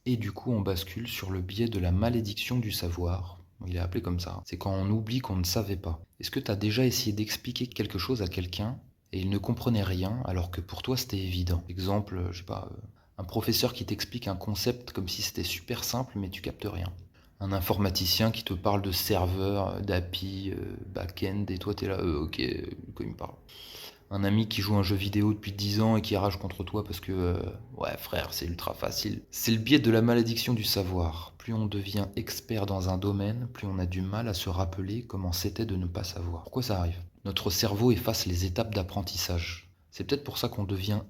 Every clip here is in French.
Et du coup, on bascule sur le biais de la malédiction du savoir. Il est appelé comme ça. C'est quand on oublie qu'on ne savait pas. Est-ce que tu as déjà essayé d'expliquer quelque chose à quelqu'un et il ne comprenait rien alors que pour toi c'était évident? Exemple, je sais pas, un professeur qui t'explique un concept comme si c'était super simple mais tu captes rien. Un informaticien qui te parle de serveur, d'API, back-end et toi t'es là, ok, quoi il me parle? Un ami qui joue un jeu vidéo depuis 10 ans et qui rage contre toi parce que ouais frère, c'est ultra facile. C'est le biais de la malédiction du savoir. Plus on devient expert dans un domaine, plus on a du mal à se rappeler comment c'était de ne pas savoir. Pourquoi ça arrive? Notre cerveau efface les étapes d'apprentissage. C'est peut-être pour ça qu'on devient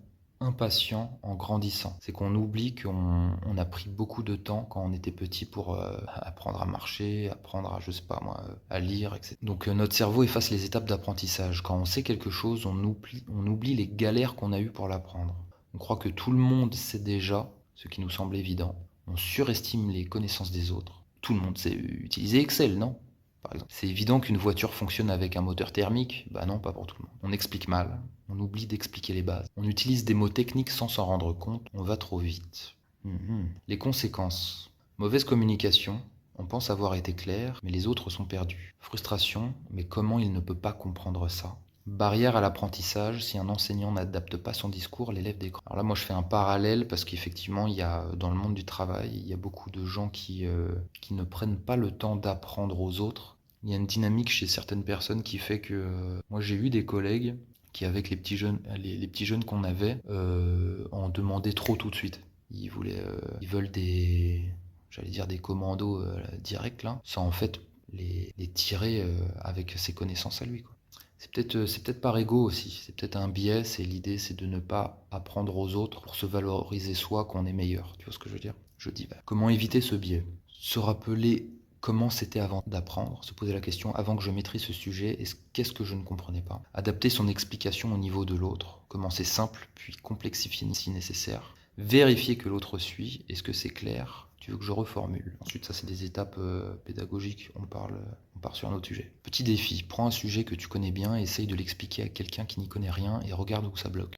impatient en grandissant. C'est qu'on oublie qu'on a pris beaucoup de temps quand on était petit pour apprendre à marcher, apprendre à, je sais pas moi, à lire, etc. Donc notre cerveau efface les étapes d'apprentissage. Quand on sait quelque chose, on oublie les galères qu'on a eues pour l'apprendre. On croit que tout le monde sait déjà, ce qui nous semble évident. On surestime les connaissances des autres. Tout le monde sait utiliser Excel, non? Par exemple. C'est évident qu'une voiture fonctionne avec un moteur thermique. Bah non, pas pour tout le monde. On explique mal, on oublie d'expliquer les bases. On utilise des mots techniques sans s'en rendre compte, on va trop vite. Les conséquences. Mauvaise communication, on pense avoir été clair, mais les autres sont perdus. Frustration, mais comment il ne peut pas comprendre ça? Barrière à l'apprentissage, si un enseignant n'adapte pas son discours, l'élève décroche. Alors là, moi, je fais un parallèle parce qu'effectivement, il y a, dans le monde du travail, il y a beaucoup de gens qui ne prennent pas le temps d'apprendre aux autres. Il y a une dynamique chez certaines personnes qui fait que moi, j'ai eu des collègues qui, avec les petits jeunes qu'on avait, en demandaient trop tout de suite. Ils veulent j'allais dire des commandos directs là, sans en fait les tirer avec ses connaissances à lui, quoi. C'est peut-être par ego aussi, c'est peut-être un biais, c'est l'idée c'est de ne pas apprendre aux autres pour se valoriser soi qu'on est meilleur, tu vois ce que je veux dire? Je dis, bah, comment éviter ce biais? Se rappeler comment c'était avant d'apprendre, se poser la question avant que je maîtrise ce sujet, qu'est-ce que je ne comprenais pas? Adapter son explication au niveau de l'autre, commencer simple, puis complexifier si nécessaire. Vérifier que l'autre suit, est-ce que c'est clair? Tu veux que je reformule? Ensuite, ça c'est des étapes pédagogiques, on part sur un autre sujet. Petit défi, prends un sujet que tu connais bien, essaye de l'expliquer à quelqu'un qui n'y connaît rien et regarde où ça bloque.